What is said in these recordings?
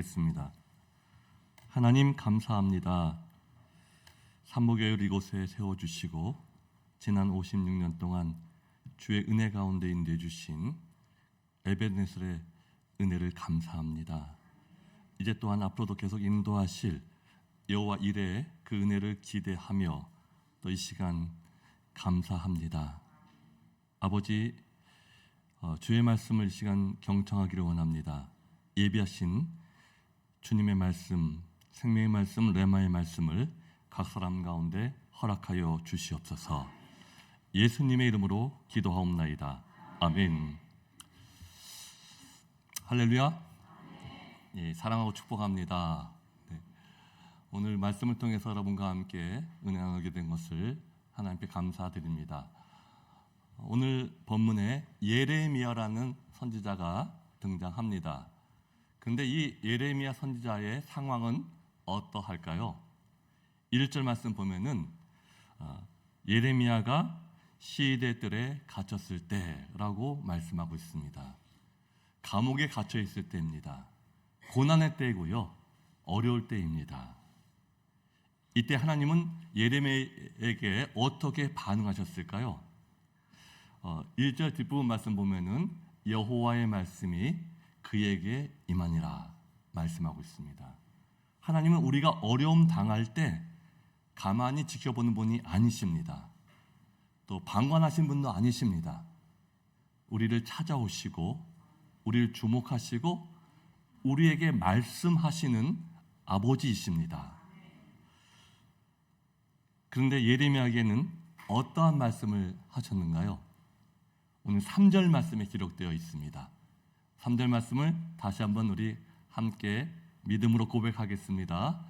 겠습니다. 하나님 감사합니다. 산모교회를 이곳에 세워주시고 지난 56년 동안 주의 은혜 가운데 인도해 주신 에베네셀의 은혜를 감사합니다. 이제 또한 앞으로도 계속 인도하실 여호와 이레의 그 은혜를 기대하며 또 이 시간 감사합니다. 아버지, 주의 말씀을 이 시간 경청하기를 원합니다. 예비하신 주님의 말씀, 생명의 말씀, 레마의 말씀을 각 사람 가운데 허락하여 주시옵소서. 예수님의 이름으로 기도하옵나이다. 아멘. 할렐루야. 예, 사랑하고 축복합니다. 네. 오늘 말씀을 통해서 여러분과 함께 은혜 나누게 된 것을 하나님께 감사드립니다. 오늘 본문에 예레미야라는 선지자가 등장합니다. 그런데 이 예레미야 선지자의 상황은 어떠할까요? 1절 말씀 보면은 예레미야가 시대 뜰에 갇혔을 때라고 말씀하고 있습니다. 감옥에 갇혀 있을 때입니다. 고난의 때이고요, 어려울 때입니다. 이때 하나님은 예레미야에게 어떻게 반응하셨을까요? 1절 뒷부분 말씀 보면은 여호와의 말씀이 그에게 임하니라 말씀하고 있습니다. 하나님은 우리가 어려움 당할 때 가만히 지켜보는 분이 아니십니다. 또 방관하신 분도 아니십니다. 우리를 찾아오시고 우리를 주목하시고 우리에게 말씀하시는 아버지이십니다. 그런데 예레미야에게는 어떠한 말씀을 하셨는가요? 오늘 3절 말씀에 기록되어 있습니다. 3절 말씀을 다시 한번 우리 함께 믿음으로 고백하겠습니다.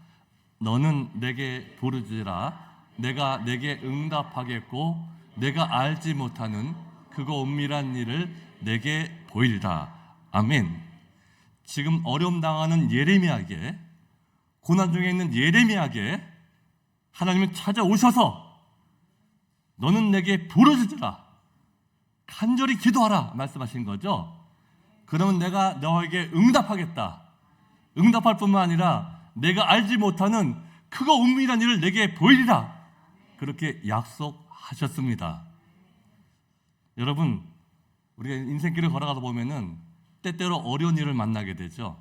너는 내게 부르짖으라. 내가 내게 응답하겠고 내가 알지 못하는 크고 은밀한 일을 내게 보이리라. 아멘. 지금 어려움 당하는 예레미야에게, 고난 중에 있는 예레미야에게 하나님은 찾아오셔서 너는 내게 부르짖으라, 간절히 기도하라 말씀하신 거죠. 그러면 내가 너에게 응답하겠다. 응답할 뿐만 아니라 내가 알지 못하는 크고 은밀한 일을 내게 보이리라. 그렇게 약속하셨습니다. 여러분, 우리가 인생길을 걸어가다 보면은 때때로 어려운 일을 만나게 되죠.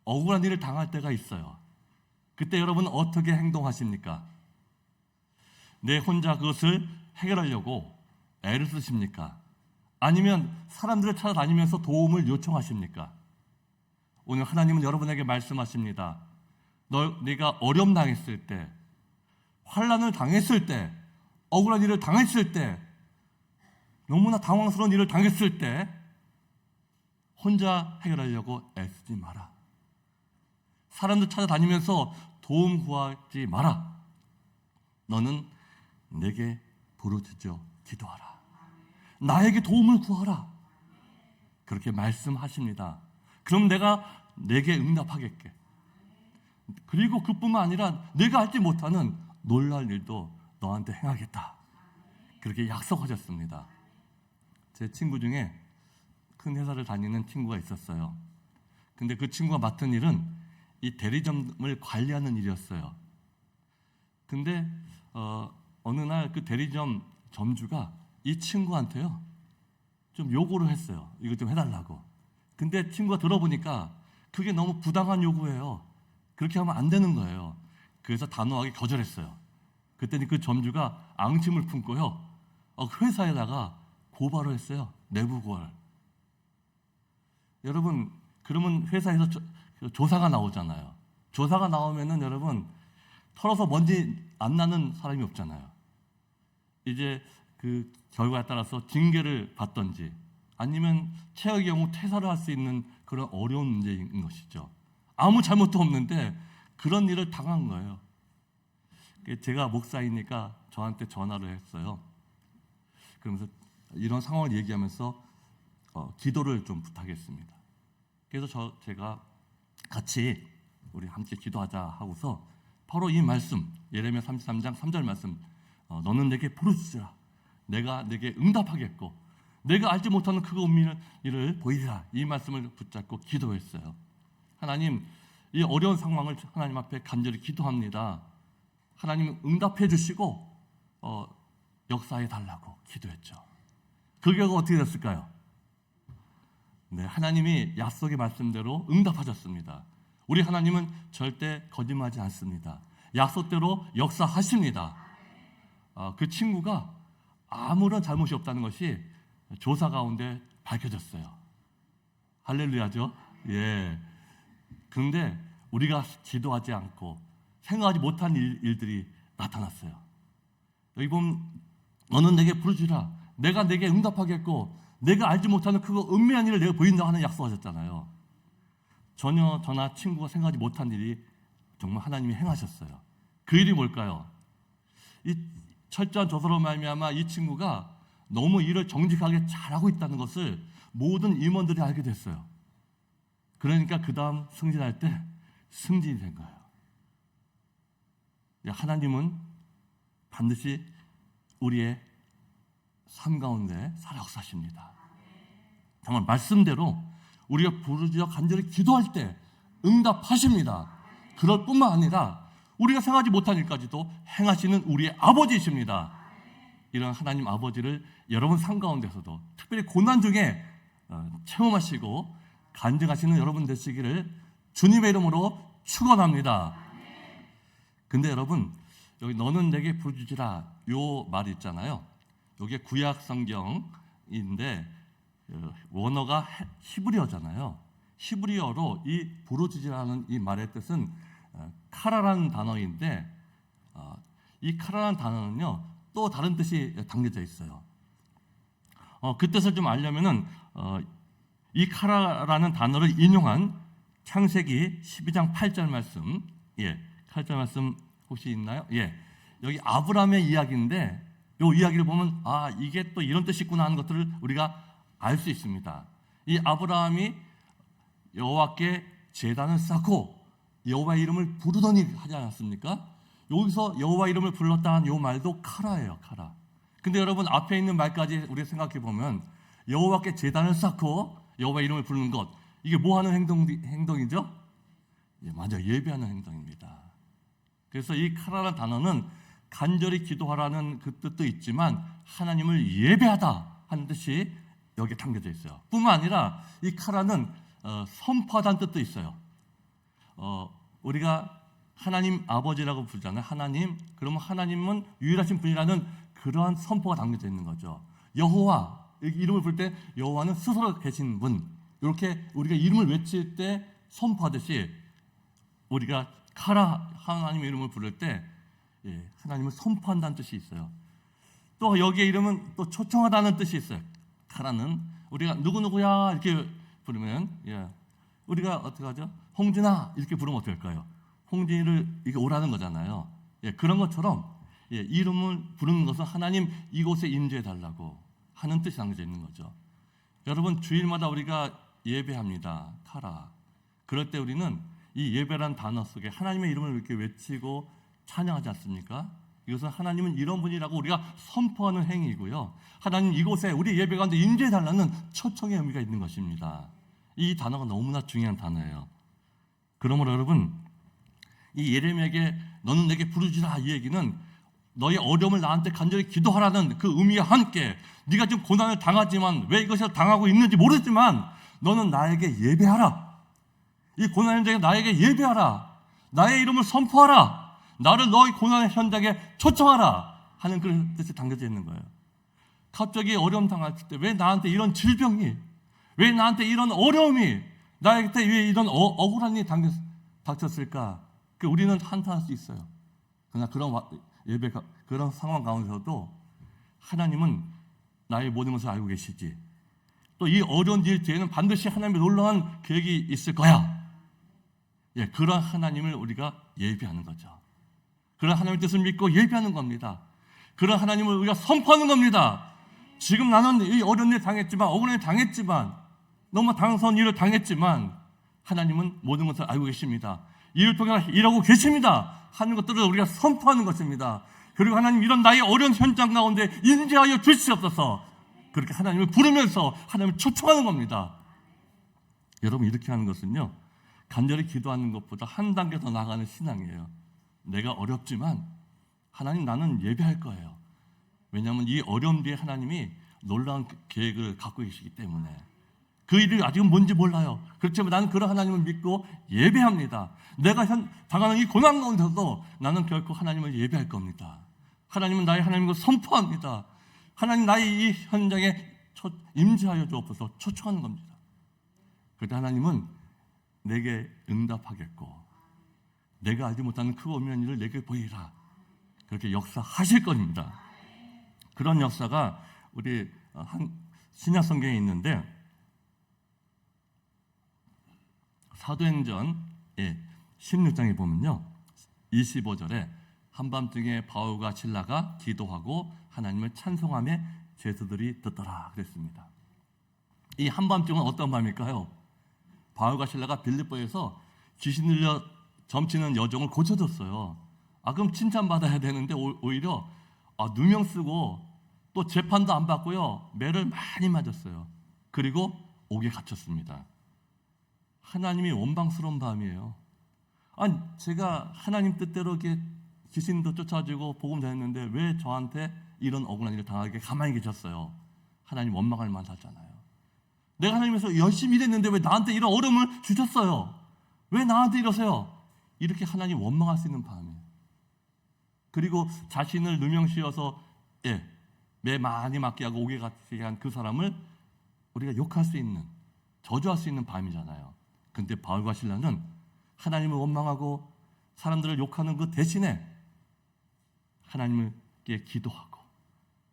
억울한 일을 당할 때가 있어요. 그때 여러분 어떻게 행동하십니까? 내 혼자 그것을 해결하려고 애를 쓰십니까? 아니면 사람들을 찾아다니면서 도움을 요청하십니까? 오늘 하나님은 여러분에게 말씀하십니다. 네가 어려움 당했을 때, 환난을 당했을 때, 억울한 일을 당했을 때, 너무나 당황스러운 일을 당했을 때 혼자 해결하려고 애쓰지 마라. 사람들 찾아다니면서 도움 구하지 마라. 너는 내게 부르짖어 기도하라. 나에게 도움을 구하라. 그렇게 말씀하십니다. 그럼 내가 내게 응답하겠게. 그리고 그뿐만 아니라 내가 알지 못하는 놀랄 일도 너한테 행하겠다. 그렇게 약속하셨습니다. 제 친구 중에 큰 회사를 다니는 친구가 있었어요. 근데 그 친구가 맡은 일은 이 대리점을 관리하는 일이었어요. 근데 어느 날 그 대리점 점주가 이 친구한테요 좀 요구를 했어요. 이거 좀 해달라고. 근데 친구가 들어보니까 그게 너무 부당한 요구예요. 그렇게 하면 안 되는 거예요. 그래서 단호하게 거절했어요. 그랬더니 그 점주가 앙심을 품고요 회사에다가 고발을 했어요. 내부 고발. 여러분, 그러면 회사에서 조사가 나오잖아요. 조사가 나오면은 여러분 털어서 먼지 안 나는 사람이 없잖아요. 이제 그 결과에 따라서 징계를 받던지 아니면 최악의 경우 퇴사를 할 수 있는 그런 어려운 문제인 것이죠. 아무 잘못도 없는데 그런 일을 당한 거예요. 제가 목사이니까 저한테 전화를 했어요. 그러면서 이런 상황을 얘기하면서 기도를 좀 부탁했습니다. 그래서 제가 같이 우리 함께 기도하자 하고서 바로 이 말씀, 예레미야 33장 3절 말씀, 너는 내게 부르짖으라. 내가 내게 응답하겠고 내가 알지 못하는 크고 은밀한 일을 보이리라. 이 말씀을 붙잡고 기도했어요. 하나님, 이 어려운 상황을 하나님 앞에 간절히 기도합니다. 하나님 응답해 주시고 역사해 달라고 기도했죠. 그 결과 어떻게 됐을까요? 네, 하나님이 약속의 말씀대로 응답하셨습니다. 우리 하나님은 절대 거짓말하지 않습니다. 약속대로 역사하십니다. 그 친구가 아무런 잘못이 없다는 것이 조사 가운데 밝혀졌어요. 할렐루야죠. 예. 그런데 우리가 기도하지 않고 생각하지 못한 일들이 나타났어요. 여기 보면 너는 내게 부르주라. 내가 내게 응답하겠고 내가 알지 못하는 그거 은밀한 일을 내가 보인다고 하는 약속하셨잖아요. 전혀 저나 친구가 생각하지 못한 일이 정말 하나님이 행하셨어요. 그 일이 뭘까요? 이 철저한 조사로 말미암아 이 친구가 너무 일을 정직하게 잘하고 있다는 것을 모든 임원들이 알게 됐어요. 그러니까 그 다음 승진할 때 승진이 된 거예요. 하나님은 반드시 우리의 삶 가운데 살아 역사하십니다. 정말 말씀대로 우리가 부르짖어 간절히 기도할 때 응답하십니다. 그럴 뿐만 아니라 우리가 생각하지 못한 일까지도 행하시는 우리의 아버지이십니다. 이런 하나님 아버지를 여러분 삶 가운데서도 특별히 고난 중에 체험하시고 간증하시는 여러분 되시기를 주님의 이름으로 축원합니다. 근데 여러분, 여기 너는 내게 부르짖으라 요 말 있잖아요. 여기에 구약 성경인데 원어가 히브리어잖아요. 히브리어로 이 부르짖으라는 이 말의 뜻은 카라라는 단어인데 이 카라라는 단어는요 또 다른 뜻이 담겨져 있어요. 그 뜻을 좀 알려면은 이 카라라는 단어를 인용한 창세기 12장 8절 말씀, 8절 말씀 혹시 있나요? 여기 아브라함의 이야기인데 이 이야기를 보면 이게 또 이런 뜻이 있구나 하는 것들을 우리가 알 수 있습니다. 이 아브라함이 여호와께 제단을 쌓고 여호와의 이름을 부르더니 하지 않았습니까? 여기서 여호와 이름을 불렀다는 이 말도 카라예요, 카라. 근데 여러분 앞에 있는 말까지 우리가 생각해 보면 여호와께 제단을 쌓고 여호와 이름을 부르는 것, 이게 뭐 하는 행동이죠? 맞아요, 예배하는 행동입니다. 그래서 이 카라라는 단어는 간절히 기도하라는 그 뜻도 있지만 하나님을 예배하다 하는 뜻이 여기에 담겨져 있어요. 뿐만 아니라 이 카라는 선포하다는 뜻도 있어요. 우리가 하나님 아버지라고 부르잖아요. 하나님, 그러면 하나님은 유일하신 분이라는 그러한 선포가 담겨져 있는 거죠. 여호와, 이름을 부를 때 여호와는 스스로 계신 분, 이렇게 우리가 이름을 외칠 때 선포하듯이 우리가 카라, 하나님의 이름을 부를 때 하나님을 선포한다는 뜻이 있어요. 또 여기에 이름은 또 초청하다는 뜻이 있어요. 카라는 우리가 누구누구야 이렇게 부르면 우리가 어떻게 하죠? 홍진아 이렇게 부르면 어떻게 할까요? 홍진이를 이게 오라는 거잖아요. 그런 것처럼 이름을 부르는 것은 하나님 이곳에 임재해 달라고 하는 뜻이 담겨져 있는 거죠. 여러분 주일마다 우리가 예배합니다. 카라. 그럴 때 우리는 이 예배란 단어 속에 하나님의 이름을 이렇게 외치고 찬양하지 않습니까? 이것은 하나님은 이런 분이라고 우리가 선포하는 행위이고요. 하나님 이곳에 우리 예배 가운데 임재해 달라는 초청의 의미가 있는 것입니다. 이 단어가 너무나 중요한 단어예요. 그러므로 여러분 이 예레미야에게 너는 내게 부르짖으라 이 얘기는 너의 어려움을 나한테 간절히 기도하라는 그 의미와 함께 네가 지금 고난을 당하지만 왜 이것을 당하고 있는지 모르지만 너는 나에게 예배하라. 이 고난 현장에 나에게 예배하라. 나의 이름을 선포하라. 나를 너의 고난의 현장에 초청하라 하는 그런 뜻이 담겨져 있는 거예요. 갑자기 어려움 당할 때 왜 나한테 이런 질병이, 왜 나한테 이런 어려움이, 나한테 왜 이런 억울한 일이 닥쳤을까? 우리는 한탄할 수 있어요. 그러나 그런 상황 가운데서도 하나님은 나의 모든 것을 알고 계시지. 또 이 어려운 일 뒤에는 반드시 하나님의 놀라운 계획이 있을 거야. 그런 하나님을 우리가 예배하는 거죠. 그런 하나님의 뜻을 믿고 예배하는 겁니다. 그런 하나님을 우리가 선포하는 겁니다. 지금 나는 이 어려운 일 당했지만, 억울한 일 당했지만, 너무 당스러운 일을 당했지만 하나님은 모든 것을 알고 계십니다. 이를 통해 일하고 계십니다 하는 것들을 우리가 선포하는 것입니다. 그리고 하나님 이런 나의 어려운 현장 가운데 인재하여 주시옵소서, 그렇게 하나님을 부르면서 하나님을 초청하는 겁니다. 여러분 이렇게 하는 것은요 간절히 기도하는 것보다 한 단계 더 나아가는 신앙이에요. 내가 어렵지만 하나님 나는 예배할 거예요. 왜냐하면 이 어려움 뒤에 하나님이 놀라운 계획을 갖고 계시기 때문에 그 일이 아직은 뭔지 몰라요. 그렇지만 나는 그런 하나님을 믿고 예배합니다. 내가 당하는 이 고난 가운데서도 나는 결코 하나님을 예배할 겁니다. 하나님은 나의 하나님을 선포합니다. 하나님 나의 이 현장에 임재하여 주옵소서 초청하는 겁니다. 그때 하나님은 내게 응답하겠고 내가 알지 못하는 그 오묘한 일을 내게 보이라. 그렇게 역사하실 겁니다. 그런 역사가 우리 신약 성경에 있는데 사도행전 16장에 보면요 25절에 한밤중에 바울과 실라가 기도하고 하나님을 찬송하며 죄수들이 듣더라 그랬습니다. 이 한밤중은 어떤 밤일까요? 바울과 실라가 빌립보에서 귀신 들려 점치는 여종을 고쳐줬어요. 그럼 칭찬받아야 되는데 오히려 누명 쓰고 또 재판도 안 받고요 매를 많이 맞았어요. 그리고 옥에 갇혔습니다. 하나님이 원망스러운 밤이에요. 제가 하나님 뜻대로 이렇게 귀신도 쫓아주고 복음 전했는데 왜 저한테 이런 억울한 일을 당하게 가만히 계셨어요? 하나님 원망할 만하잖아요. 내가 하나님께서 열심히 일했는데 왜 나한테 이런 어려움을 주셨어요? 왜 나한테 이러세요? 이렇게 하나님 원망할 수 있는 밤이에요. 그리고 자신을 누명 씌워서 매 많이 맞게 하고 옥에 갇히게 한 그 사람을 우리가 욕할 수 있는, 저주할 수 있는 밤이잖아요. 근데 바울과 실라는 하나님을 원망하고 사람들을 욕하는 그 대신에 하나님께 기도하고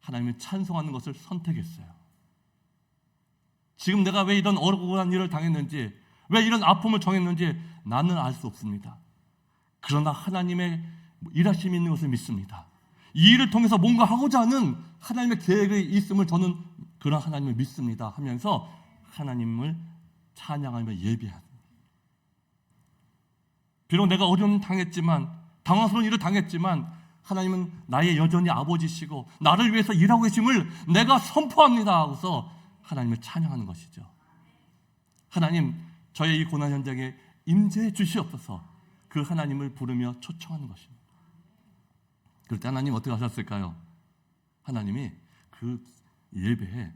하나님을 찬송하는 것을 선택했어요. 지금 내가 왜 이런 억울한 일을 당했는지, 왜 이런 아픔을 정했는지 나는 알 수 없습니다. 그러나 하나님의 일하심이 있는 것을 믿습니다. 이 일을 통해서 뭔가 하고자 하는 하나님의 계획이 있음을 저는 그런 하나님을 믿습니다 하면서 하나님을 찬양하며 예배하는, 비록 내가 어려움 당했지만, 당황스러운 일을 당했지만 하나님은 나의 여전히 아버지시고 나를 위해서 일하고 계심을 내가 선포합니다 하고서 하나님을 찬양하는 것이죠. 하나님, 저의 이 고난 현장에 임재해 주시옵소서. 그 하나님을 부르며 초청하는 것입니다. 그럴 때 하나님 어떻게 하셨을까요? 하나님이 그 예배에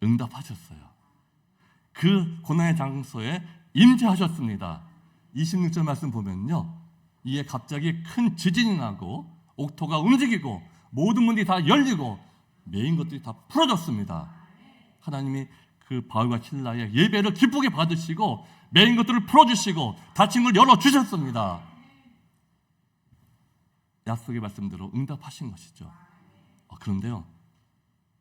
응답하셨어요. 그 고난의 장소에 임재하셨습니다. 26절 말씀 보면요, 이에 갑자기 큰 지진이 나고 옥토가 움직이고 모든 문이 다 열리고 메인 것들이 다 풀어졌습니다. 하나님이 그 바울과 실라의 예배를 기쁘게 받으시고 메인 것들을 풀어주시고 닫힌 걸 열어주셨습니다. 약속의 말씀대로 응답하신 것이죠. 그런데요,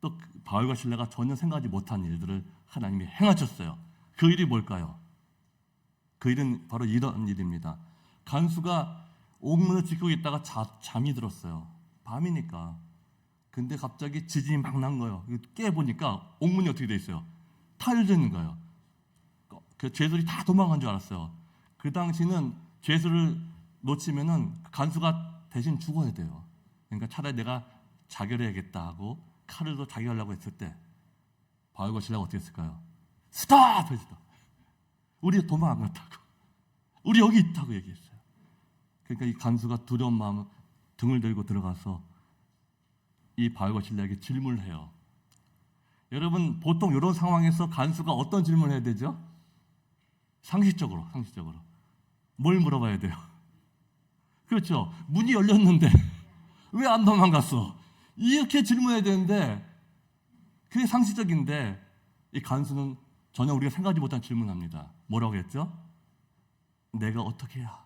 또 바울과 실라가 전혀 생각하지 못한 일들을 하나님이 행하셨어요. 그 일이 뭘까요? 그 일은 바로 이런 일입니다. 간수가 옥문을 지키고 있다가 잠이 들었어요. 밤이니까. 근데 갑자기 지진이 막 난 거예요. 깨보니까 옥문이 어떻게 돼 있어요? 타일되어 있는 거예요. 그 죄수들이 다 도망간 줄 알았어요. 그 당시는 죄수를 놓치면은 간수가 대신 죽어야 돼요. 그러니까 차라리 내가 자결해야겠다 하고 칼을 더 자결하려고 했을 때 바울과 실라가 어떻게 했을까요? 스탑! 했다. 우리 도망 안 갔다고, 우리 여기 있다고 얘기했어요. 그러니까 이 간수가 두려운 마음 등을 들고 들어가서 이 바울과 실라에게 질문을 해요. 여러분, 보통 이런 상황에서 간수가 어떤 질문을 해야 되죠? 상식적으로 뭘 물어봐야 돼요? 그렇죠. 문이 열렸는데 왜 안 도망갔어? 이렇게 질문해야 되는데 그게 상식적인데 이 간수는 전혀 우리가 생각하지 못한 질문을 합니다. 뭐라고 했죠? 내가 어떻게 해야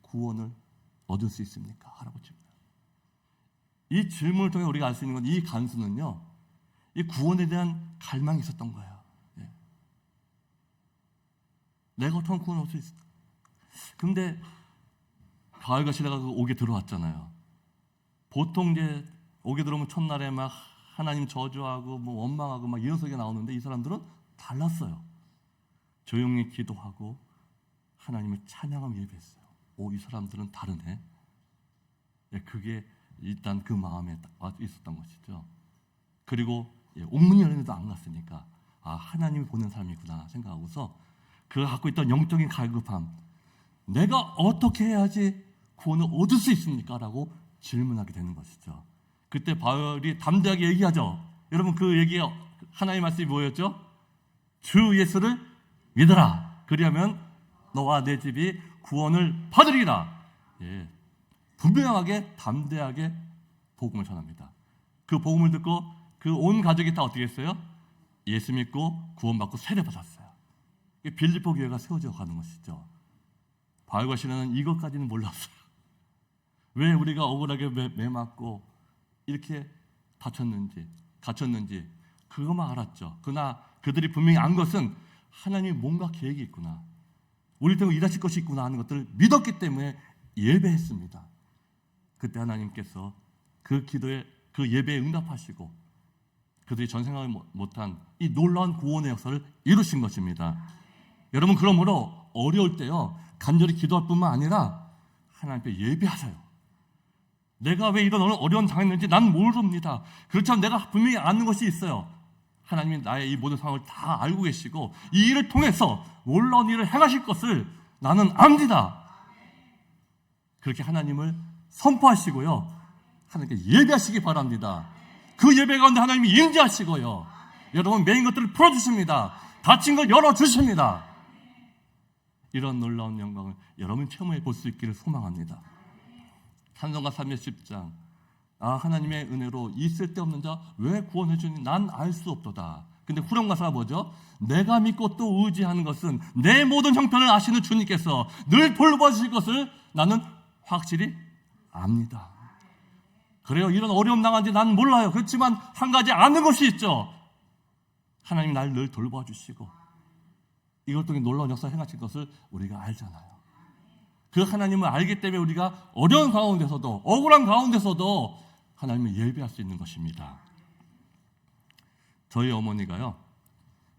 구원을 얻을 수 있습니까? 하라고 질문해요. 이 질문을 통해 우리가 알 수 있는 건 이 간수는요, 이 구원에 대한 갈망이 있었던 거예요. 내가 어떻게 하면 구원을 얻을 수 있을까? 근데 바울과 실라가 그 옥에 들어왔잖아요. 보통 이제 옥에 들어오면 첫날에 막 하나님 저주하고 뭐 원망하고 막 이런 소리가 나오는데 이 사람들은 달랐어요. 조용히 기도하고 하나님을 찬양하며 예배했어요. 이 사람들은 다르네. 그게 일단 그 마음에 있었던 것이죠. 그리고 옥문이 열리는데도 안 갔으니까 하나님이 보낸 사람이구나 생각하고서 그가 갖고 있던 영적인 갈급함, 내가 어떻게 해야지 구원을 얻을 수 있습니까? 라고 질문하게 되는 것이죠. 그때 바울이 담대하게 얘기하죠. 여러분, 그 얘기, 하나님의 말씀이 뭐였죠? 주 예수를 믿어라. 그리하면 너와 내 집이 구원을 받으리라. 예, 분명하게 담대하게 복음을 전합니다. 그 복음을 듣고 그 온 가족이 다 어떻게 했어요? 예수 믿고 구원받고 세례받았어요. 빌립보 교회가 세워져 가는 것이죠. 바울과 시라는 이것까지는 몰랐어요. 왜 우리가 억울하게 매맞고 이렇게 갇혔는지 그것만 알았죠. 그러나 그들이 분명히 안 것은 하나님이 뭔가 계획이 있구나, 우리 때문에 일하실 것이 있구나 하는 것들을 믿었기 때문에 예배했습니다. 그때 하나님께서 그 기도에, 그 예배에 응답하시고 그들이 전생각을 못한 이 놀라운 구원의 역사를 이루신 것입니다. 여러분, 그러므로 어려울 때요, 간절히 기도할 뿐만 아니라 하나님께 예배하세요. 내가 왜 이런 어려운 당했는지 난 모릅니다. 그렇지만 내가 분명히 아는 것이 있어요. 하나님이 나의 이 모든 상황을 다 알고 계시고 이 일을 통해서 놀라운 일을 행하실 것을 나는 압니다. 그렇게 하나님을 선포하시고요, 하나님께 예배하시기 바랍니다. 그 예배 가운데 하나님이 임재하시고요, 여러분 매인 것들을 풀어주십니다. 닫힌 걸 열어주십니다. 이런 놀라운 영광을 여러분 체험해 볼 수 있기를 소망합니다. 찬송가 310장, 하나님의 은혜로 이 쓸데없는 자 왜 구원해 주니 난 알 수 없도다. 근데 후렴 가사가 뭐죠? 내가 믿고 또 의지하는 것은 내 모든 형편을 아시는 주님께서 늘 돌봐주실 것을 나는 확실히 압니다. 그래요, 이런 어려움 당한지 난 몰라요. 그렇지만 한 가지 아는 것이 있죠. 하나님이 날 늘 돌봐주시고 이걸 통해 놀라운 역사 행하실 것을 우리가 알잖아요. 그 하나님을 알기 때문에 우리가 어려운 가운데서도, 억울한 가운데서도 하나님을 예배할 수 있는 것입니다. 저희 어머니가요,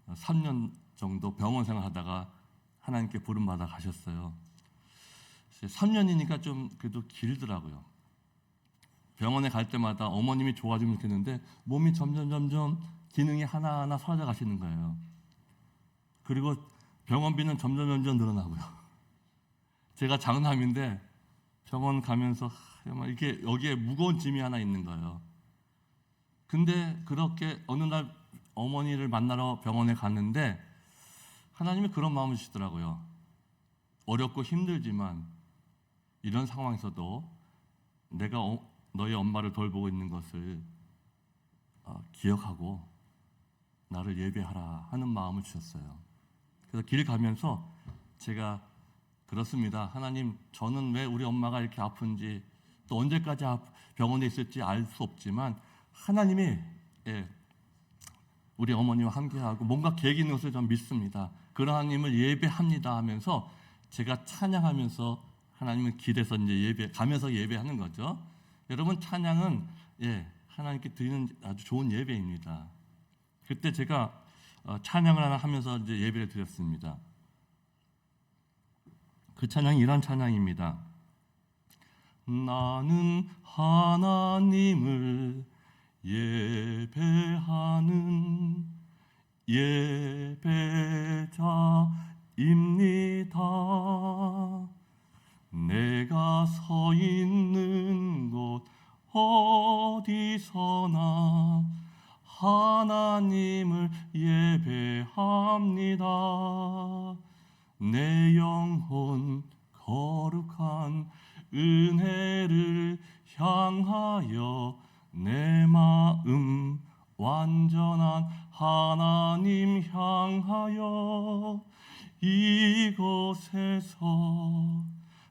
3년 정도 병원 생활하다가 하나님께 부름받아 가셨어요. 3년이니까 좀 그래도 길더라고요. 병원에 갈 때마다 어머님이 좋아지면 좋겠는데 몸이 점점 기능이 하나하나 사라져 가시는 거예요. 그리고 병원비는 점점 늘어나고요. 제가 장남인데 병원 가면서 이렇게 여기에 무거운 짐이 하나 있는 거예요. 근데 그렇게 어느 날 어머니를 만나러 병원에 갔는데 하나님이 그런 마음을 주시더라고요. 어렵고 힘들지만 이런 상황에서도 내가 너희 엄마를 돌보고 있는 것을 기억하고 나를 예배하라 하는 마음을 주셨어요. 그래서 길 가면서 제가 그렇습니다. 하나님, 저는 왜 우리 엄마가 이렇게 아픈지 또 언제까지 병원에 있을지 알 수 없지만 하나님이 우리 어머니와 함께하고 뭔가 계획이 있는 것을 전 믿습니다. 그런 하나님을 예배합니다 하면서 제가 찬양하면서 하나님을 기대서 이제 가면서 예배하는 거죠. 여러분, 찬양은 하나님께 드리는 아주 좋은 예배입니다. 그때 제가 찬양을 하나 하면서 이제 예배를 드렸습니다. 그 찬양이 이런 찬양입니다. 나는 하나님을 예배하는 예배자입니다. 내가 서 있는 곳 어디서나 하나님을 예배합니다. 내 영혼 거룩한 은혜를 향하여 내 마음 완전한 하나님 향하여 이곳에서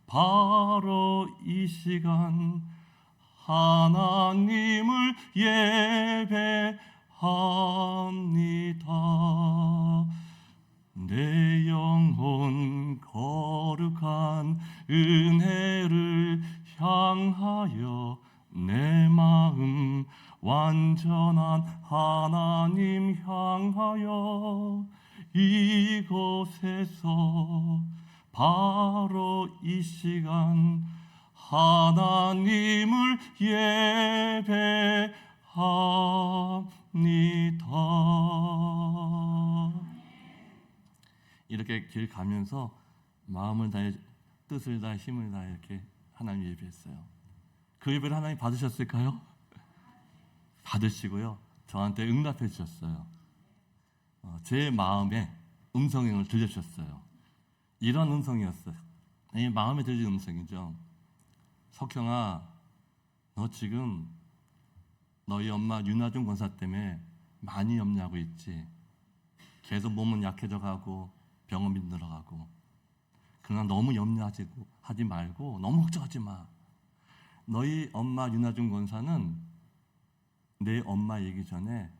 바로 이 시간 하나님을 예배합니다. 내 영혼 거룩한 은혜를 향하여 내 마음 완전한 하나님 향하여 이곳에서 바로 이 시간 하나님을 예배합니다. 이렇게 길 가면서 마음을 다해 뜻을 다해 힘을 다해 이렇게 하나님 예배했어요. 그 예배를 하나님 받으셨을까요? 받으시고요. 저한테 응답해 주셨어요. 제 마음에 음성을 들려주셨어요. 이런 음성이었어요. 이 마음에 들리는 음성이죠. 석형아, 너 지금 너희 엄마 윤하중 권사 때문에 많이 염려하고 있지. 계속 몸은 약해져 가고 병원비 늘어가고. 그러나 너무 염려하지 말고 너무 걱정하지 마. 너희 엄마 윤하중 권사는 내 엄마이기 전에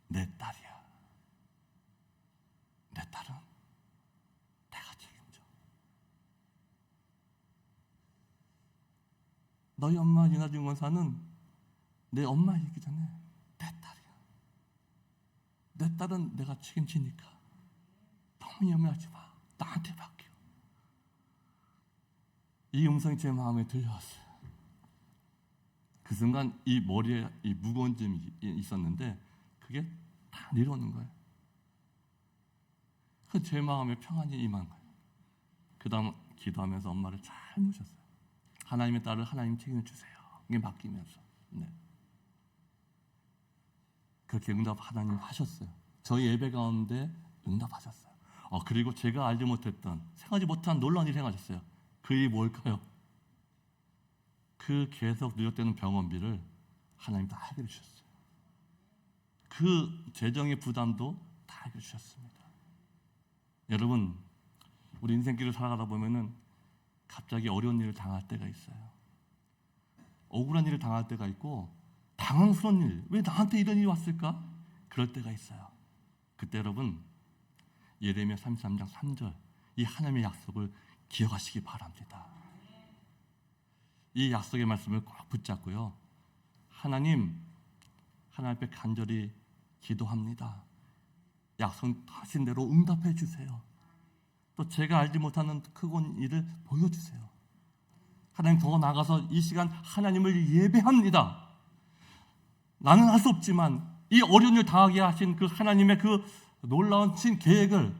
내 딸이야. 내 딸은 내가 책임져. 너희 엄마 윤하중 권사는 내 엄마이기 전에 내 딸이야. 내 딸은 내가 책임지니까 너무 염려하지 마. 나한테 맡겨. 이 음성이 제 마음에 들려왔어요. 그 순간 이 머리에 이 무거운 짐이 있었는데 그게 다 내려오는 거예요. 그 제 마음에 평안이 임한 거예요. 그 다음 기도하면서 엄마를 잘 모셨어요. 하나님의 딸을 하나님 책임을 주세요. 이게 맡기면서. 네. 그렇게 응답 하나님 하셨어요. 저희 예배 가운데 응답하셨어요. 그리고 제가 알지 못했던 생각하지 못한 놀라운 일을 행하셨어요. 그 일이 뭘까요? 그 계속 누적되는 병원비를 하나님 다 해결해 주셨어요. 그 재정의 부담도 다 해결해 주셨습니다. 여러분, 우리 인생길을 살아가다 보면은 갑자기 어려운 일을 당할 때가 있어요. 억울한 일을 당할 때가 있고 당황스러운 일, 왜 나한테 이런 일이 왔을까? 그럴 때가 있어요. 그때 여러분 예레미야 33장 3절 이 하나님의 약속을 기억하시기 바랍니다. 이 약속의 말씀을 꼭 붙잡고요. 하나님 앞에 간절히 기도합니다. 약속하신 대로 응답해 주세요. 또 제가 알지 못하는 크고 일을 보여주세요. 하나님 더 나아가서 이 시간 하나님을 예배합니다. 나는 할 수 없지만 이 어려운 일 당하게 하신 그 하나님의 그 놀라운 신 계획을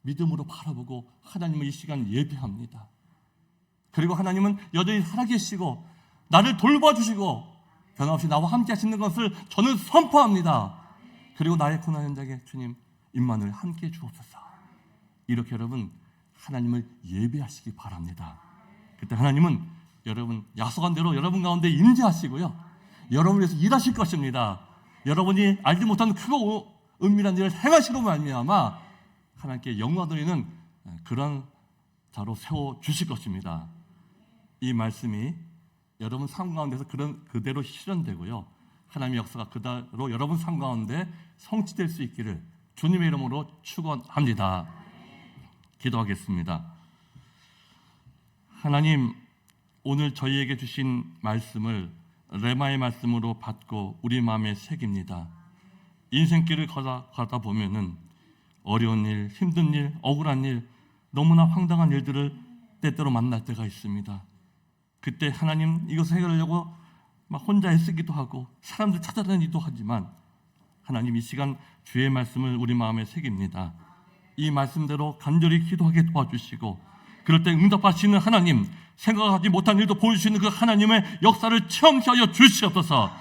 믿음으로 바라보고 하나님을 이 시간 예배합니다. 그리고 하나님은 여전히 살아계시고 나를 돌봐주시고 변함없이 나와 함께 하시는 것을 저는 선포합니다. 그리고 나의 고난 현장에 주님 임만을 함께 주옵소서. 이렇게 여러분 하나님을 예배하시기 바랍니다. 그때 하나님은 여러분 약속한 대로 여러분 가운데 임재하시고요. 여러분을 위해서 일하실 것입니다. 여러분이 알지 못하는 크고 은밀한 일을 행하시로 말미암아 하나님께 영광 돌리는 그런 자로 세워주실 것입니다. 이 말씀이 여러분 삶 가운데서 그대로 실현되고요. 하나님의 역사가 그대로 여러분 삶 가운데 성취될 수 있기를 주님의 이름으로 축원합니다. 기도하겠습니다. 하나님, 오늘 저희에게 주신 말씀을 레마의 말씀으로 받고 우리 마음에 새깁니다. 인생길을 가다 보면은 어려운 일, 힘든 일, 억울한 일, 너무나 황당한 일들을 때때로 만날 때가 있습니다. 그때 하나님 이것을 해결하려고 막 혼자 애쓰기도 하고 사람들 찾아다니기도 하지만 하나님 이 시간 주의 말씀을 우리 마음에 새깁니다. 이 말씀대로 간절히 기도하게 도와주시고 그럴 때 응답하시는 하나님, 생각하지 못한 일도 보여주시는 그 하나님의 역사를 체험하여 주시옵소서.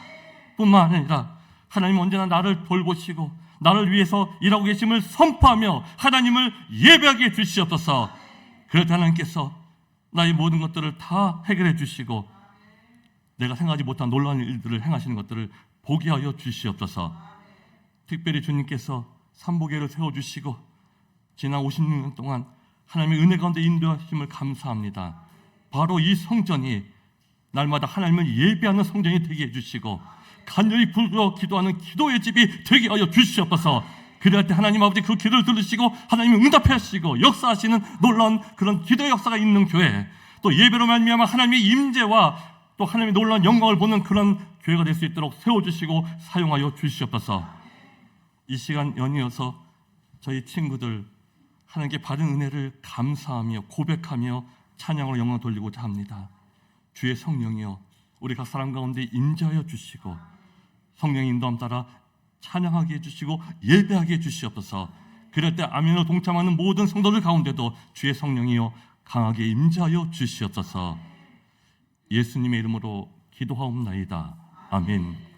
뿐만 아니라 하나님 언제나 나를 돌보시고 나를 위해서 일하고 계심을 선포하며 하나님을 예배하게 해주시옵소서. 그럴 때 하나님께서 나의 모든 것들을 다 해결해 주시고 내가 생각하지 못한 놀라운 일들을 행하시는 것들을 보게 하여 주시옵소서. 특별히 주님께서 삼보교회를 세워주시고 지난 56년 동안 하나님의 은혜 가운데 인도하심을 감사합니다. 바로 이 성전이 날마다 하나님을 예배하는 성전이 되게 해주시고 간절히 부르짖어 기도하는 기도의 집이 되게 하여 주시옵소서. 그럴 때 하나님 아버지 그 기도를 들으시고 하나님이 응답해 하시고 역사하시는 놀라운 그런 기도의 역사가 있는 교회, 또 예배로 말미암아 하나님의 임재와 또 하나님의 놀라운 영광을 보는 그런 교회가 될 수 있도록 세워주시고 사용하여 주시옵소서. 이 시간 연이어서 저희 친구들 하나님께 받은 은혜를 감사하며 고백하며 찬양으로 영광을 돌리고자 합니다. 주의 성령이여 우리 각 사람 가운데 임재하여 주시고 성령의 인도함 따라 찬양하게 해주시고 예배하게 해주시옵소서. 그럴 때 아멘으로 동참하는 모든 성도들 가운데도 주의 성령이여 강하게 임재하여 주시옵소서. 예수님의 이름으로 기도하옵나이다. 아멘.